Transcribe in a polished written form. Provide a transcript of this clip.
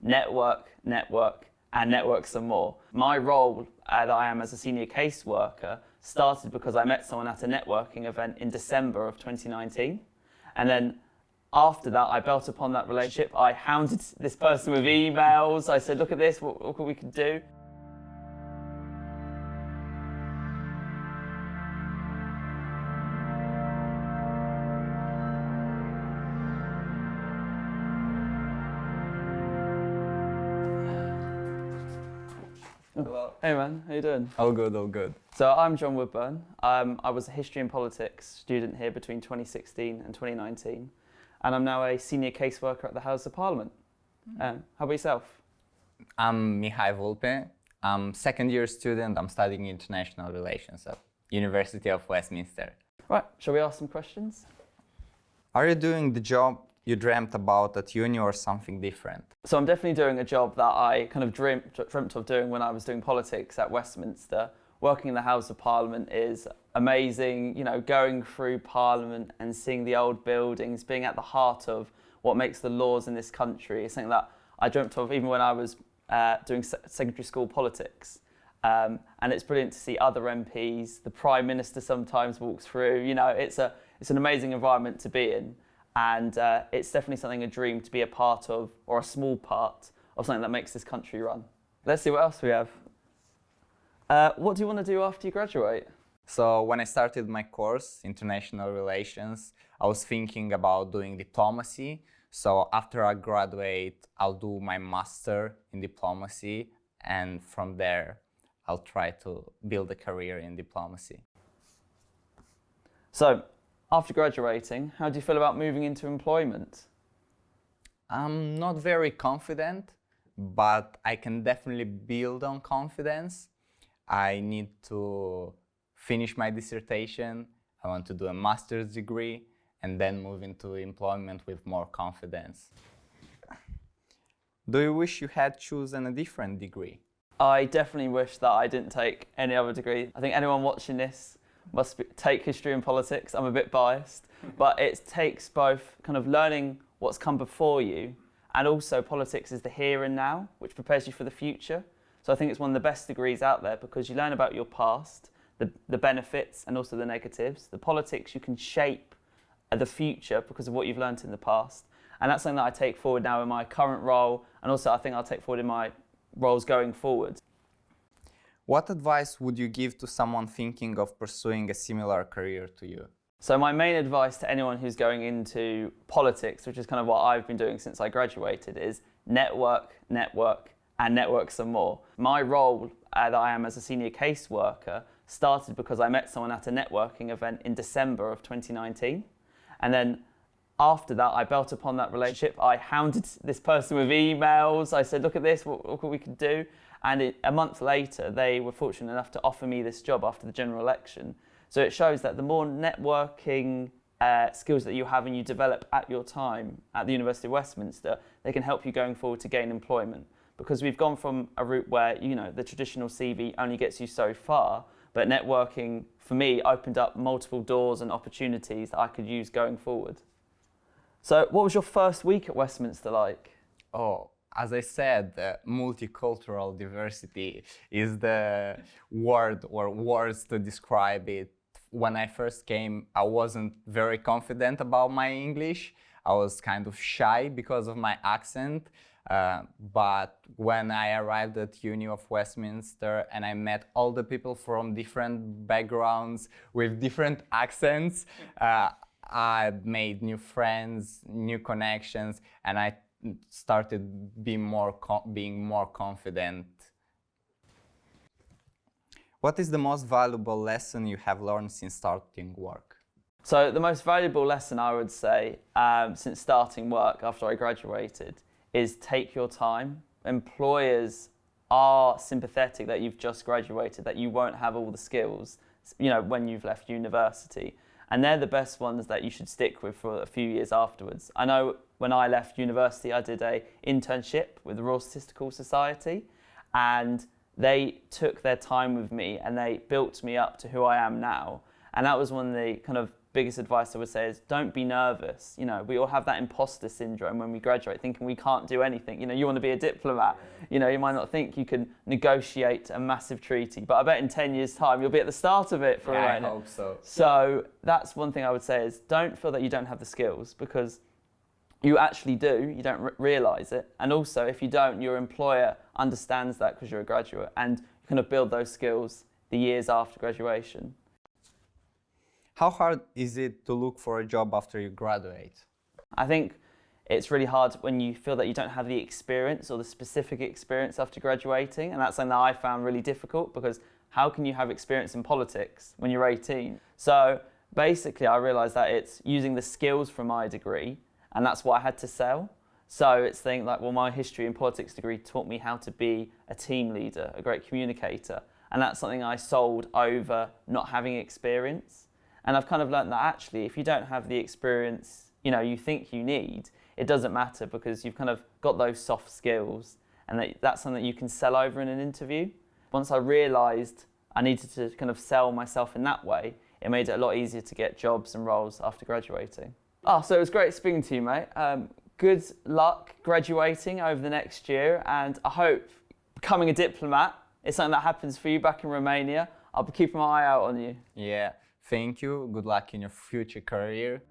network, and network some more. My role that I am as a senior caseworker started because I met someone at a networking event in December of 2019. And then after that, I built upon that relationship. I hounded this person with emails. I said, look at this, what we could do. Hello. Hey man, how you doing? All good, all good. So I'm Jon Woodburn. I was a history and politics student here between 2016 and 2019, and I'm now a senior caseworker at the House of Parliament. How about yourself? I'm Mihai Vulpe. I'm second-year student. I'm studying international relations at University of Westminster. Right, shall we ask some questions? Are you doing the job you dreamt about at uni or something different? So I'm definitely doing a job that I kind of dreamt of doing when I was doing politics at Westminster. Working in the House of Parliament is amazing, you know, going through Parliament and seeing the old buildings, being at the heart of what makes the laws in this country is something that I dreamt of even when I was doing secondary school politics. And it's brilliant to see other MPs, the Prime Minister sometimes walks through, you know, it's an amazing environment to be in. And it's definitely something, a dream to be a part of, or a small part of something that makes this country run. Let's see what else we have. What do you want to do after you graduate? So when I started my course, International Relations, I was thinking about doing diplomacy. So after I graduate, I'll do my master in diplomacy, and from there, I'll try to build a career in diplomacy. So, after graduating, how do you feel about moving into employment? I'm not very confident, but I can definitely build on confidence. I need to finish my dissertation. I want to do a master's degree and then move into employment with more confidence. Do you wish you had chosen a different degree? I definitely wish that I didn't take any other degree. I think anyone watching this must take history and politics. I'm a bit biased, but it takes both kind of learning what's come before you, and also politics is the here and now, which prepares you for the future. So I think it's one of the best degrees out there because you learn about your past, the benefits and also the negatives. The politics, you can shape the future because of what you've learned in the past. And that's something that I take forward now in my current role, and also I think I'll take forward in my roles going forward. What advice would you give to someone thinking of pursuing a similar career to you? So my main advice to anyone who's going into politics, which is kind of what I've been doing since I graduated, is network, and network some more. My role that I am as a senior caseworker started because I met someone at a networking event in December of 2019. And then after that, I built upon that relationship. I hounded this person with emails. I said, look at this, what we could do. And a month later, they were fortunate enough to offer me this job after the general election. So it shows that the more networking skills that you have and you develop at your time at the University of Westminster, they can help you going forward to gain employment. Because we've gone from a route where, you know, the traditional CV only gets you so far, but networking, for me, opened up multiple doors and opportunities that I could use going forward. So what was your first week at Westminster like? Oh, as I said, multicultural diversity is the word or words to describe it. When I first came, I wasn't very confident about my English. I was kind of shy because of my accent. But when I arrived at Uni of Westminster and I met all the people from different backgrounds with different accents, I made new friends, new connections, and I started being more confident. What is the most valuable lesson you have learned since starting work? So the most valuable lesson I would say since starting work after I graduated is take your time. Employers are sympathetic that you've just graduated, that you won't have all the skills, you know, when you've left university. And they're the best ones that you should stick with for a few years afterwards. I know when I left university, I did an internship with the Royal Statistical Society, and they took their time with me and they built me up to who I am now. And that was one of the kind of biggest advice I would say is don't be nervous. You know, we all have that imposter syndrome when we graduate, thinking we can't do anything. You know, you want to be a diplomat. You know, you might not think you can negotiate a massive treaty, but I bet in 10 years' time you'll be at the start of it for I hope so. So that's one thing I would say is don't feel that you don't have the skills, because you actually do. You don't realise it. And also, if you don't, your employer understands that because you're a graduate, and you kind of build those skills the years after graduation. How hard is it to look for a job after you graduate? I think it's really hard when you feel that you don't have the experience or the specific experience after graduating, and that's something that I found really difficult, because how can you have experience in politics when you're 18? So basically I realised that it's using the skills from my degree, and that's what I had to sell. So it's things like, well, my history and politics degree taught me how to be a team leader, a great communicator, and that's something I sold over not having experience. And I've kind of learned that actually, if you don't have the experience, you know, you think you need, it doesn't matter, because you've kind of got those soft skills, and that's something that you can sell over in an interview. Once I realised I needed to kind of sell myself in that way, it made it a lot easier to get jobs and roles after graduating. So it was great speaking to you, mate. Good luck graduating over the next year, and I hope becoming a diplomat is something that happens for you back in Romania. I'll be keeping my eye out on you. Yeah, thank you. Good luck in your future career.